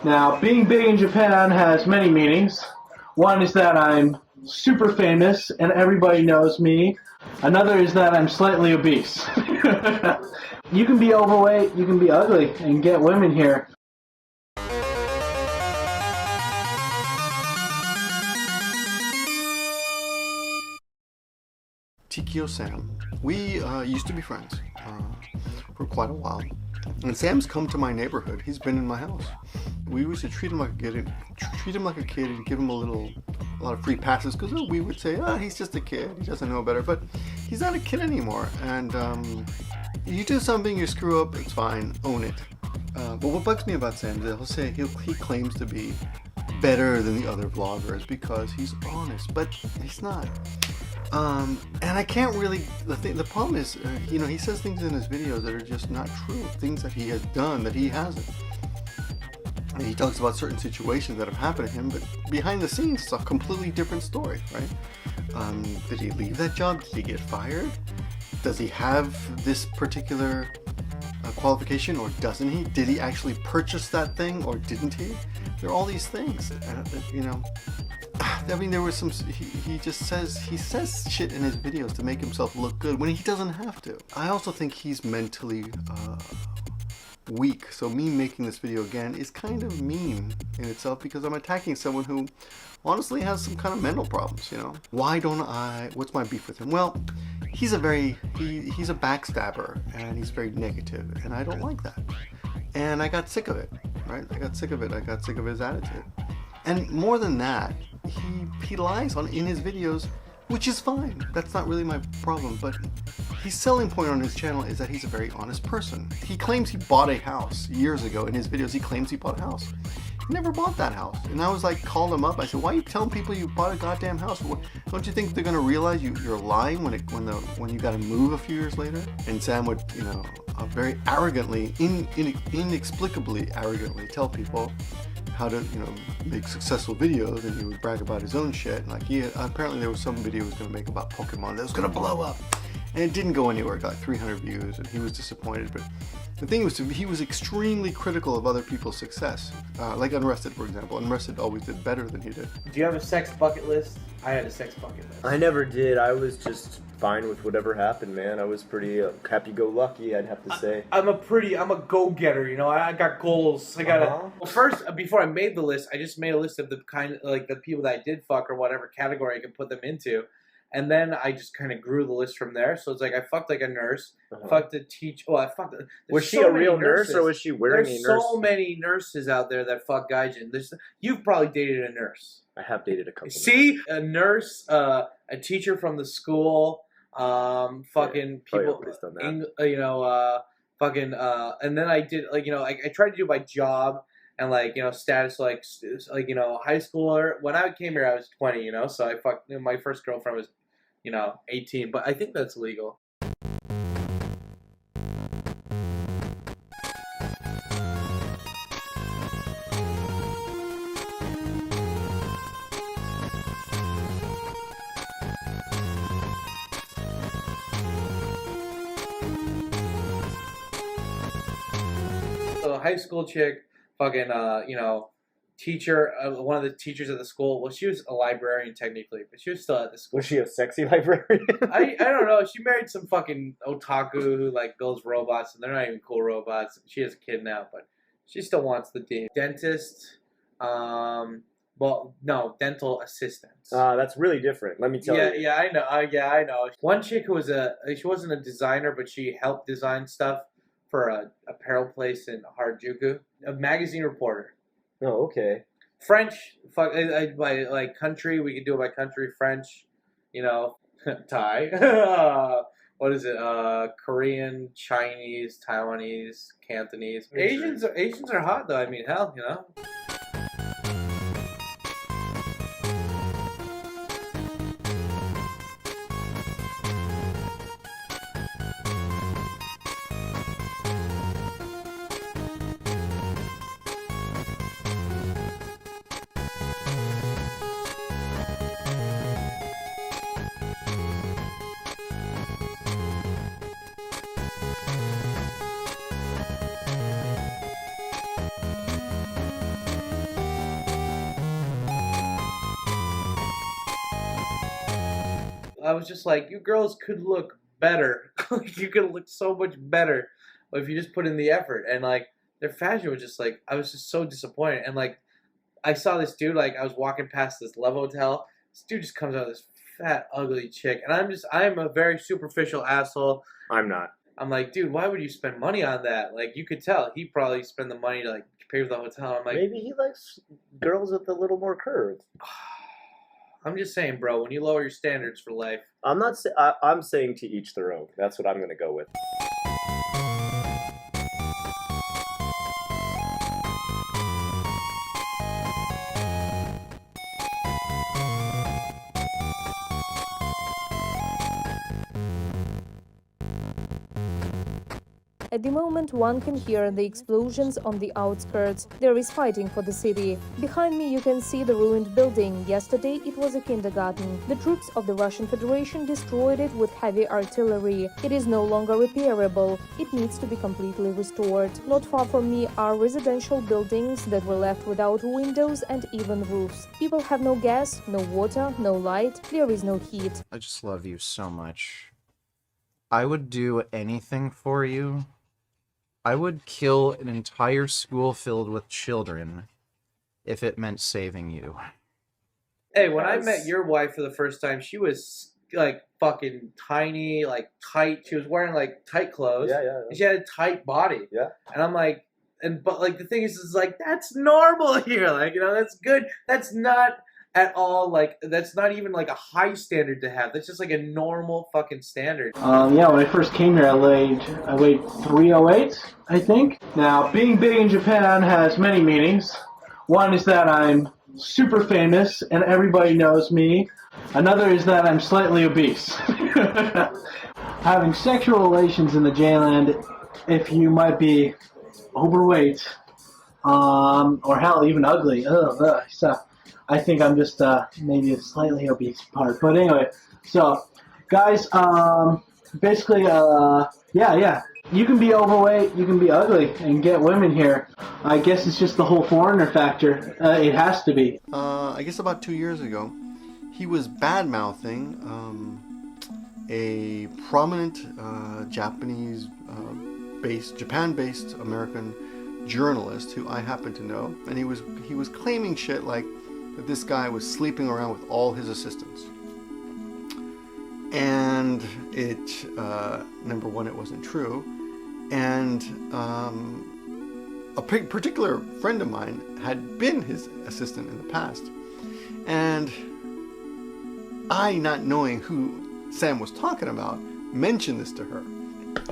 Now, being big in Japan has many meanings. One is that I'm super famous and everybody knows me. Another is that I'm slightly obese. You can be overweight, you can be ugly, and get women here. Tkyosam. We used to be friends for quite a while. And Sam's come to my neighborhood. He's been in my house. We used to treat him like a kid, and give him a lot of free passes, because we would say, he's just a kid, he doesn't know better. But he's not a kid anymore. And you do something, you screw up, it's fine, own it. But what bugs me about Sam is that he'll say he claims to be better than the other vloggers because he's honest, but he's not. And I can't really, the problem is, he says things in his videos that are just not true, things that he has done that he hasn't. And he talks about certain situations that have happened to him, but behind the scenes it's a completely different story, right? Did he leave that job? Did he get fired? Does he have this particular qualification, or doesn't he? Did he actually purchase that thing, or didn't he? There are all these things, I mean, there was some, he says shit in his videos to make himself look good when he doesn't have to. I also think he's mentally weak, so me making this video again is kind of mean in itself, because I'm attacking someone who honestly has some kind of mental problems, what's my beef with him? Well, he's a backstabber, and he's very negative, and I don't like that. And I got sick of it, right? I got sick of his attitude. And more than that, he lies in his videos, which is fine. That's not really my problem. But his selling point on his channel is that he's a very honest person. He claims he bought a house years ago. In his videos, he claims he bought a house. He never bought that house. And I was like, called him up. I said, why are you telling people you bought a goddamn house? Don't you think they're gonna realize you're lying when you gotta move a few years later? And Sam would, very arrogantly, inexplicably arrogantly tell people how to, make successful videos, and he would brag about his own shit. And apparently there was some video he was going to make about Pokemon that was going to blow up, and it didn't go anywhere. It got 300 views, and he was disappointed. But the thing was, he was extremely critical of other people's success, like Unrested, for example. Unrested always did better than he did. Do you have a sex bucket list? I had a sex bucket list. I never did. I was just fine with whatever happened, man. I was pretty happy-go-lucky, I'd have to say. I'm a go-getter, I got goals. I gotta. Well, first, before I made the list, I just made a list of the the people that I did fuck, or whatever category I could put them into. And then I just kind of grew the list from there. So it's like I fucked like a nurse, fucked a teacher. Oh, I fucked. Was she a real nurse, or was she wearing a nurse? There's so many nurses out there that fuck gaijin. You've probably dated a nurse. I have dated a couple. See, a nurse, a teacher from the school, fucking people, and then I did I tried to do my job and status high schooler. When I came here, I was 20, so I fucked. My first girlfriend was 18, but I think that's legal. So a high school chick, fucking teacher, one of the teachers at the school. Well, she was a librarian technically, but she was still at the school. Was she a sexy librarian? I don't know. She married some fucking otaku who builds robots, and they're not even cool robots. She has a kid now, but she still wants the D. Dentist. Well, no, dental assistants. That's really different. Let me tell you. Yeah, I know. I know. One chick who was she wasn't a designer, but she helped design stuff for a apparel place in Harajuku. A magazine reporter. Oh, okay. French, by country, we could do it by country. French, Thai. What is it? Korean, Chinese, Taiwanese, Cantonese. Asians are hot though. I mean, hell, I was just like, you girls could look better. You could look so much better if you just put in the effort. And like their fashion was just like, I was just so disappointed. And like I saw this dude, like I was walking past this Love Hotel. This dude just comes out with this fat, ugly chick, and I'm a very superficial asshole. I'm not. I'm like, dude, why would you spend money on that? Like, you could tell he probably spent the money to like pay for the hotel. I'm like, Maybe he likes girls with a little more curve. I'm just saying, bro, when you lower your standards for life. I'm saying to each their own. That's what I'm going to go with. At the moment, one can hear the explosions on the outskirts. There is fighting for the city. Behind me, you can see the ruined building. Yesterday, it was a kindergarten. The troops of the Russian Federation destroyed it with heavy artillery. It is no longer repairable. It needs to be completely restored. Not far from me are residential buildings that were left without windows and even roofs. People have no gas, no water, no light. There is no heat. I just love you so much. I would do anything for you. I would kill an entire school filled with children if it meant saving you. Hey, when I met your wife for the first time, she was like fucking tiny, like tight. She was wearing like tight clothes. Yeah. And she had a tight body. Yeah. And I'm like, but like the thing is like, that's normal here. Like, you know, that's good. That's not at all like, that's not even like a high standard to have. That's just like a normal fucking standard. Yeah, when I first came here, I weighed 308, I think. Now, being big in Japan has many meanings. One is that I'm super famous and everybody knows me. Another is that I'm slightly obese. Having sexual relations in the J-land, if you might be overweight, or hell, even ugly, so I think I'm just maybe a slightly obese part. But anyway, so guys, basically, yeah. You can be overweight, you can be ugly, and get women here. I guess it's just the whole foreigner factor. It has to be. I guess about 2 years ago, he was bad-mouthing a prominent Japan-based American journalist who I happen to know, and he was claiming shit like that this guy was sleeping around with all his assistants. And it, number one, it wasn't true. And a particular friend of mine had been his assistant in the past. And I, not knowing who Sam was talking about, mentioned this to her.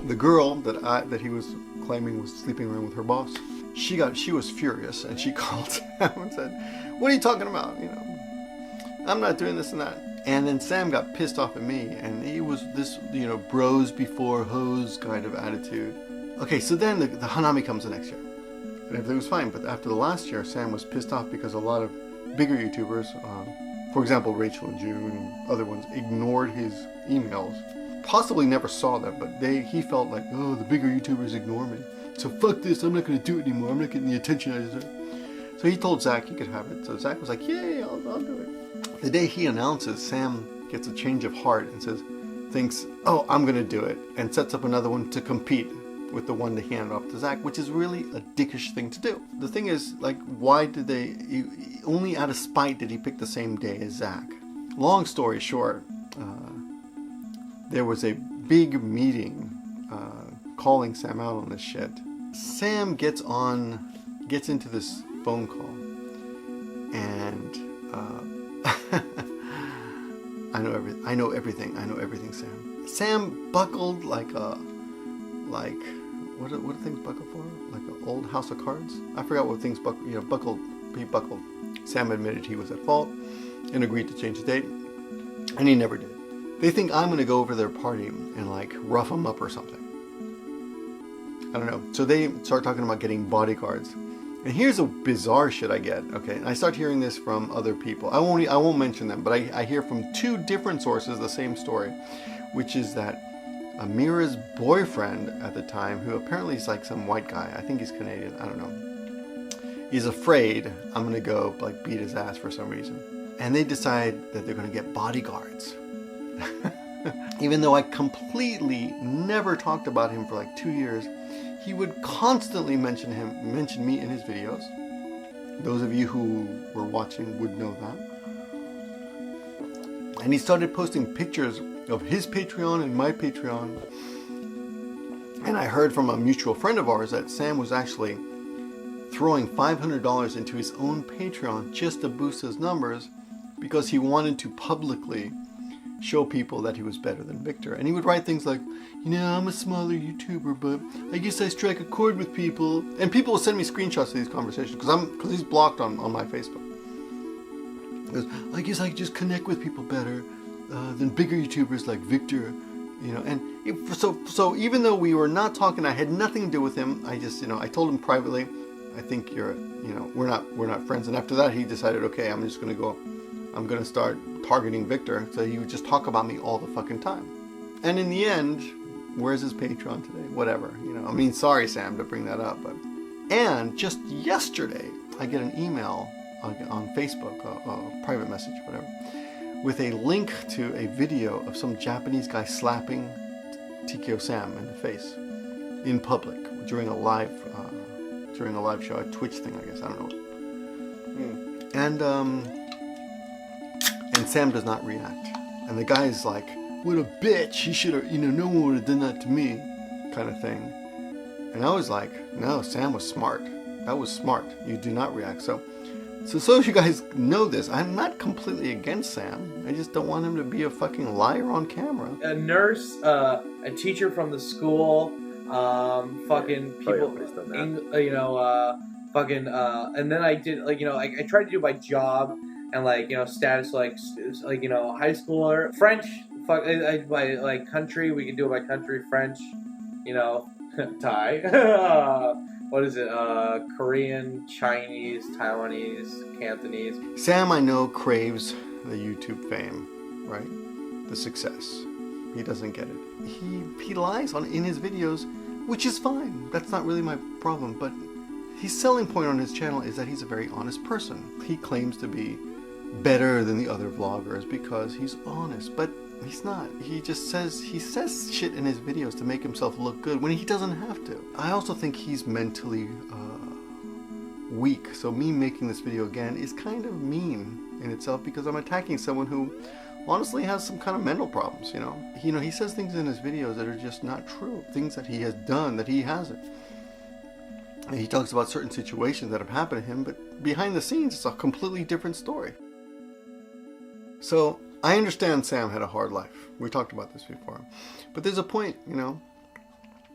The girl that he was claiming was sleeping around with her boss, she was furious, and she called Sam and said, "What are you talking about? You know, I'm not doing this and that." And then Sam got pissed off at me, and he was this, you know, bros before hoes kind of attitude. Okay, so then the Hanami comes the next year, and everything was fine. But after the last year, Sam was pissed off because a lot of bigger YouTubers, for example, Rachel and June and other ones, ignored his emails. Possibly never saw them, but he felt like, oh, the bigger YouTubers ignore me. So fuck this, I'm not going to do it anymore. I'm not getting the attention I deserve. So he told Zach he could have it. So Zach was like, yay, I'll do it. The day he announces, Sam gets a change of heart and thinks, oh, I'm going to do it, and sets up another one to compete with the one that he handed off to Zach, which is really a dickish thing to do. The thing is, like, why did only out of spite did he pick the same day as Zach? Long story short, there was a big meeting calling Sam out on this shit. Sam gets into this phone call, and I know everything, Sam. Sam buckled like what do things buckle for? Like an old house of cards? I forgot what things buckled. He buckled. Sam admitted he was at fault and agreed to change the date, and he never did. They think I'm gonna go over their party and like rough them up or something. I don't know. So they start talking about getting bodyguards. And here's a bizarre shit I get, okay? And I start hearing this from other people. I won't mention them, but I hear from two different sources the same story, which is that Amira's boyfriend at the time, who apparently is like some white guy, I think he's Canadian, I don't know, he's afraid I'm gonna go like beat his ass for some reason. And they decide that they're gonna get bodyguards. Even though I completely never talked about him for like 2 years, he would constantly mention me in his videos. Those of you who were watching would know that. And he started posting pictures of his Patreon and my Patreon. And I heard from a mutual friend of ours that Sam was actually throwing $500 into his own Patreon just to boost his numbers because he wanted to publicly show people that he was better than Victor. And he would write things like, you know, I'm a smaller YouTuber, but I guess I strike a chord with people. And people will send me screenshots of these conversations because he's blocked on my Facebook. He goes, I guess I just connect with people better than bigger YouTubers like Victor. You know, and so even though we were not talking, I had nothing to do with him. I just, you know, I told him privately, I think you're, you know, we're not friends. And after that, he decided, okay, I'm going to start targeting Victor. So he would just talk about me all the fucking time. And in the end, where's his Patreon today? Whatever, you know. I mean, sorry, Sam, to bring that up, but and just yesterday, I get an email on Facebook, a private message, whatever, with a link to a video of some Japanese guy slapping Tkyosam in the face in public during a live show, a Twitch thing, I guess. I don't know. And Sam does not react. And the guy is like, what a bitch. He should have, you know, no one would have done that to me, kind of thing. And I was like, no, Sam was smart. That was smart. You do not react. So you guys know this, I'm not completely against Sam. I just don't want him to be a fucking liar on camera. A nurse, a teacher from the school, fucking people, you know, and then I did, like, you know, I tried to do my job and, like, you know, status, like, you know, high schooler, French, by, like, country, we can do it by country, French, you know, Thai. What is it? Korean, Chinese, Taiwanese, Cantonese. Sam, I know, craves the YouTube fame, right? The success. He doesn't get it. He lies in his videos, which is fine. That's not really my problem. But his selling point on his channel is that he's a very honest person. He claims to be better than the other vloggers because he's honest, but he's not. He says shit in his videos to make himself look good when he doesn't have to. I also think he's mentally weak. So me making this video again is kind of mean in itself because I'm attacking someone who honestly has some kind of mental problems, you know. He says things in his videos that are just not true. Things that he has done that he hasn't. And he talks about certain situations that have happened to him, but behind the scenes it's a completely different story. So I understand Sam had a hard life. We talked about this before. But there's a point, you know,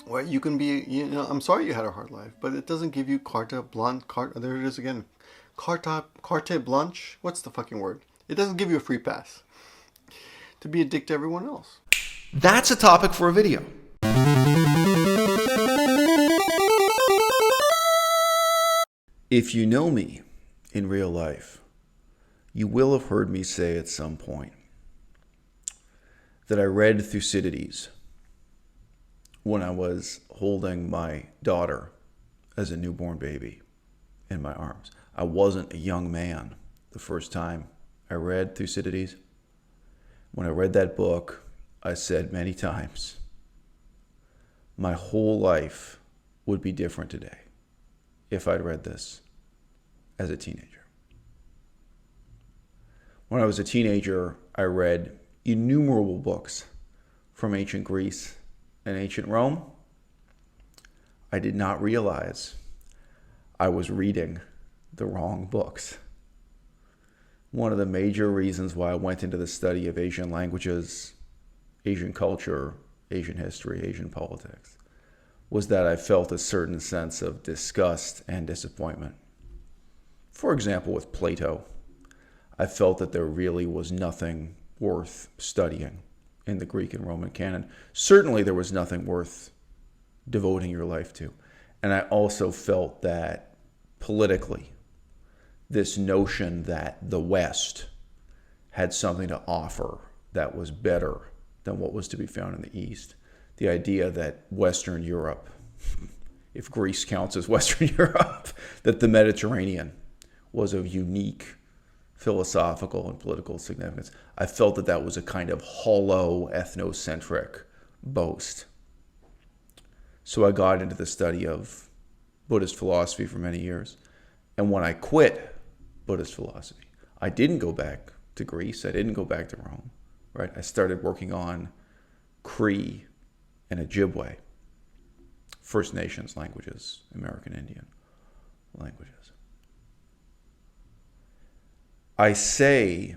where you can be, you know, I'm sorry you had a hard life, but it doesn't give you there it is again. Carte blanche? What's the fucking word? It doesn't give you a free pass to be a dick to everyone else. That's a topic for a video. If you know me in real life, you will have heard me say at some point that I read Thucydides when I was holding my daughter as a newborn baby in my arms. I wasn't a young man the first time I read Thucydides. When I read that book, I said many times, my whole life would be different today if I'd read this as a teenager. When I was a teenager, I read innumerable books from ancient Greece and ancient Rome. I did not realize I was reading the wrong books. One of the major reasons why I went into the study of Asian languages, Asian culture, Asian history, Asian politics, was that I felt a certain sense of disgust and disappointment. For example, with Plato, I felt that there really was nothing worth studying in the Greek and Roman canon. Certainly there was nothing worth devoting your life to. And I also felt that politically, this notion that the West had something to offer that was better than what was to be found in the East. The idea that Western Europe, if Greece counts as Western Europe, that the Mediterranean was a unique philosophical and political significance. I felt that that was a kind of hollow, ethnocentric boast. So I got into the study of Buddhist philosophy for many years. And when I quit Buddhist philosophy, I didn't go back to Greece. I didn't go back to Rome, right? I started working on Cree and Ojibwe, First Nations languages, American Indian languages. I say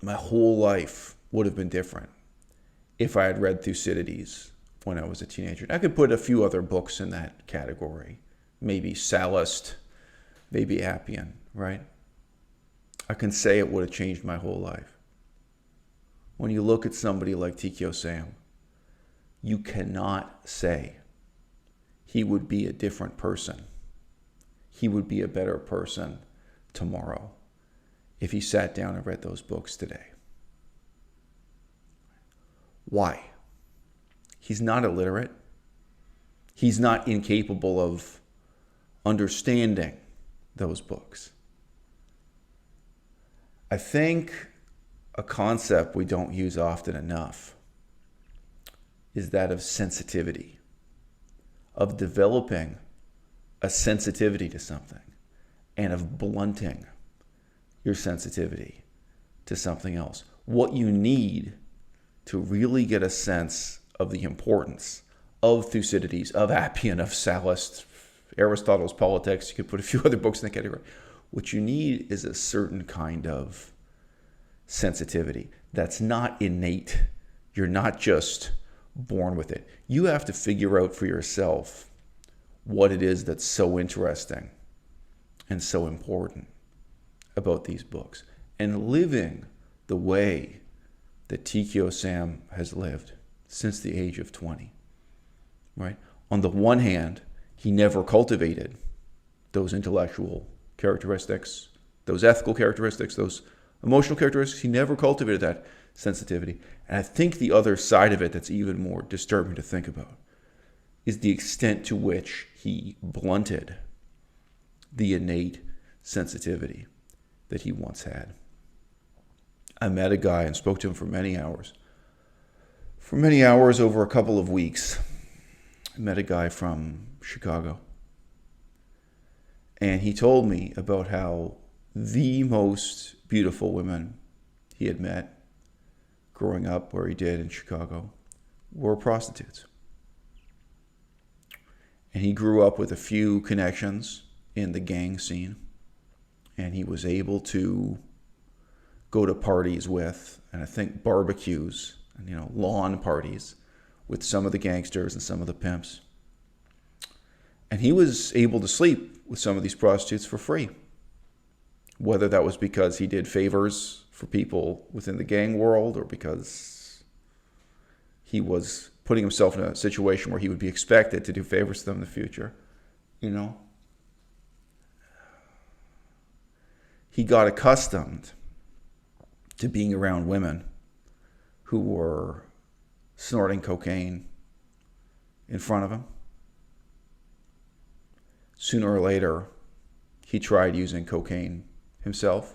my whole life would have been different if I had read Thucydides when I was a teenager. I could put a few other books in that category. Maybe Sallust, maybe Appian, right? I can say it would have changed my whole life. When you look at somebody like Tkyosam, you cannot say he would be a different person. He would be a better person tomorrow if he sat down and read those books today. Why? He's not illiterate. He's not incapable of understanding those books. I think a concept we don't use often enough is that of sensitivity, of developing a sensitivity to something and of blunting your sensitivity to something else. What you need to really get a sense of the importance of Thucydides, of Appian, of Sallust, Aristotle's Politics, you could put a few other books in the category. What you need is a certain kind of sensitivity that's not innate. You're not just born with it. You have to figure out for yourself what it is that's so interesting and so important about these books. And living the way that Tkyosam has lived since the age of 20, right? On the one hand, he never cultivated those intellectual characteristics, those ethical characteristics, those emotional characteristics. He never cultivated that sensitivity. And I think the other side of it that's even more disturbing to think about is the extent to which he blunted the innate sensitivity that he once had. I met a guy and spoke to him for many hours. For many hours over a couple of weeks. I met a guy from Chicago. And he told me about how the most beautiful women he had met growing up where he did in Chicago were prostitutes. And he grew up with a few connections in the gang scene. And he was able to go to parties with, and I think barbecues, and lawn parties with some of the gangsters and some of the pimps. And he was able to sleep with some of these prostitutes for free. Whether that was because he did favors for people within the gang world or because he was putting himself in a situation where he would be expected to do favors to them in the future, He got accustomed to being around women who were snorting cocaine in front of him. Sooner or later, he tried using cocaine himself.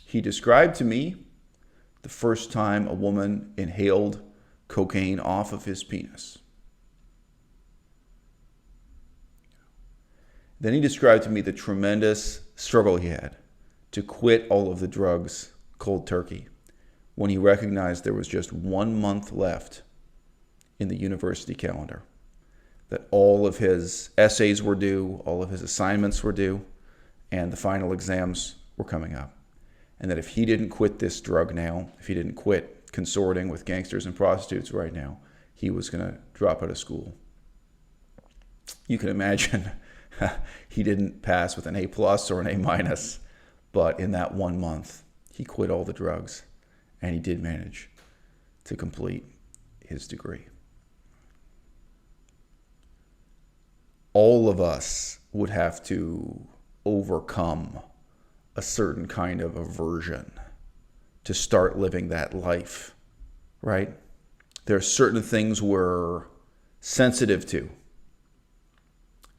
He described to me the first time a woman inhaled cocaine off of his penis. Then he described to me the tremendous struggle he had to quit all of the drugs cold turkey when he recognized there was just 1 month left in the university calendar, that all of his essays were due, all of his assignments were due, and the final exams were coming up. And that if he didn't quit this drug now, if he didn't quit consorting with gangsters and prostitutes right now, he was going to drop out of school. You can imagine he didn't pass with an A+ or an A-, but in that 1 month, he quit all the drugs, and he did manage to complete his degree. All of us would have to overcome a certain kind of aversion to start living that life, right? There are certain things we're sensitive to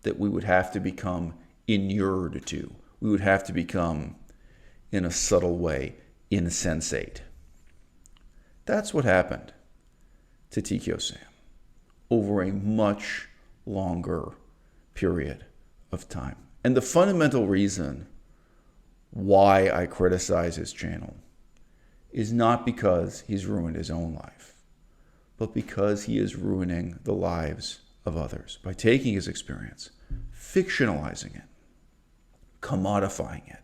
that we would have to become inured to. We would have to become in a subtle way, insensate. That's what happened to Tkyosam over a much longer period of time. And the fundamental reason why I criticize his channel is not because he's ruined his own life, but because he is ruining the lives of others by taking his experience, fictionalizing it, commodifying it,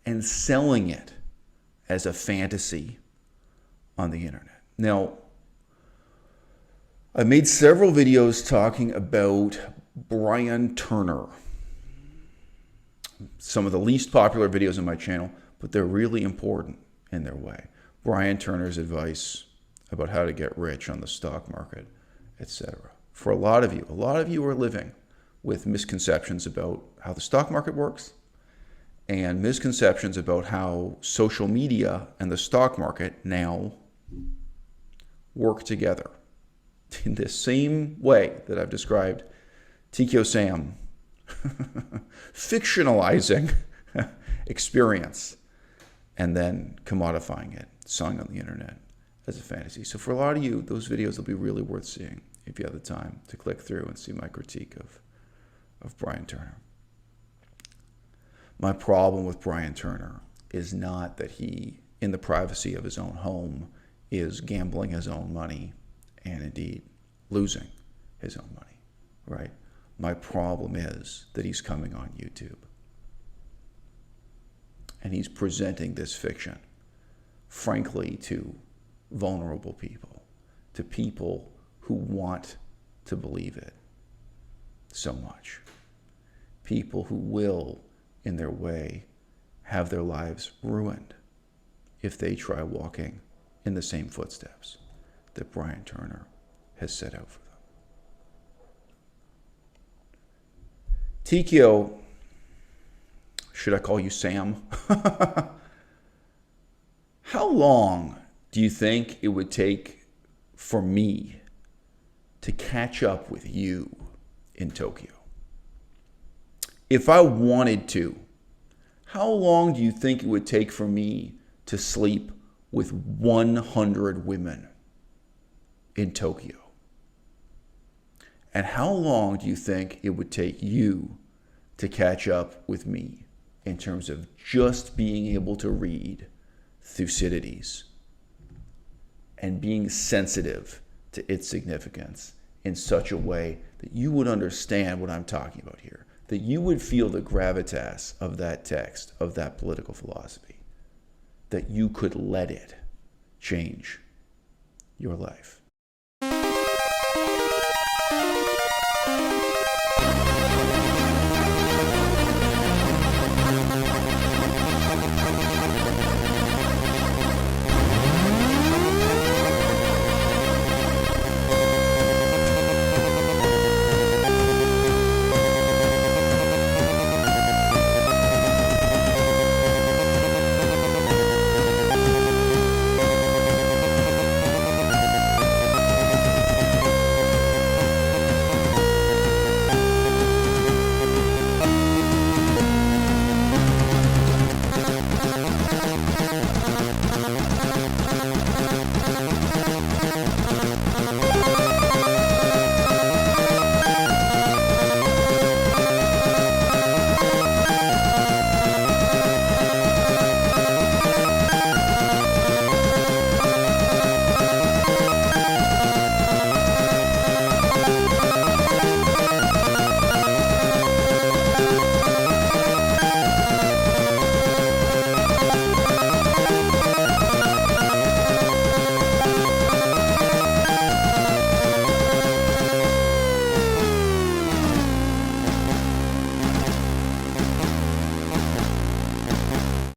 and selling it as a fantasy on the internet. Now, I made several videos talking about Brian Turner. Some of the least popular videos on my channel, but they're really important in their way. Brian Turner's advice about how to get rich on the stock market, etc. For a lot of you are living with misconceptions about how the stock market works and misconceptions about how social media and the stock market now work together in the same way that I've described Tkyosam fictionalizing experience and then commodifying it, selling on the internet as a fantasy. So for a lot of you, those videos will be really worth seeing if you have the time to click through and see my critique of Brian Turner. My problem with Brian Turner is not that he, in the privacy of his own home, is gambling his own money and indeed losing his own money, right? My problem is that he's coming on YouTube and he's presenting this fiction, frankly, to vulnerable people, to people who want to believe it so much. People who will, in their way, have their lives ruined if they try walking in the same footsteps that Brian Turner has set out for them. Tykyo, should I call you Sam? How long do you think it would take for me to catch up with you in Tokyo? If I wanted to, how long do you think it would take for me to sleep with 100 women in Tokyo? And how long do you think it would take you to catch up with me in terms of just being able to read Thucydides and being sensitive to its significance in such a way that you would understand what I'm talking about here, that you would feel the gravitas of that text, of that political philosophy, that you could let it change your life?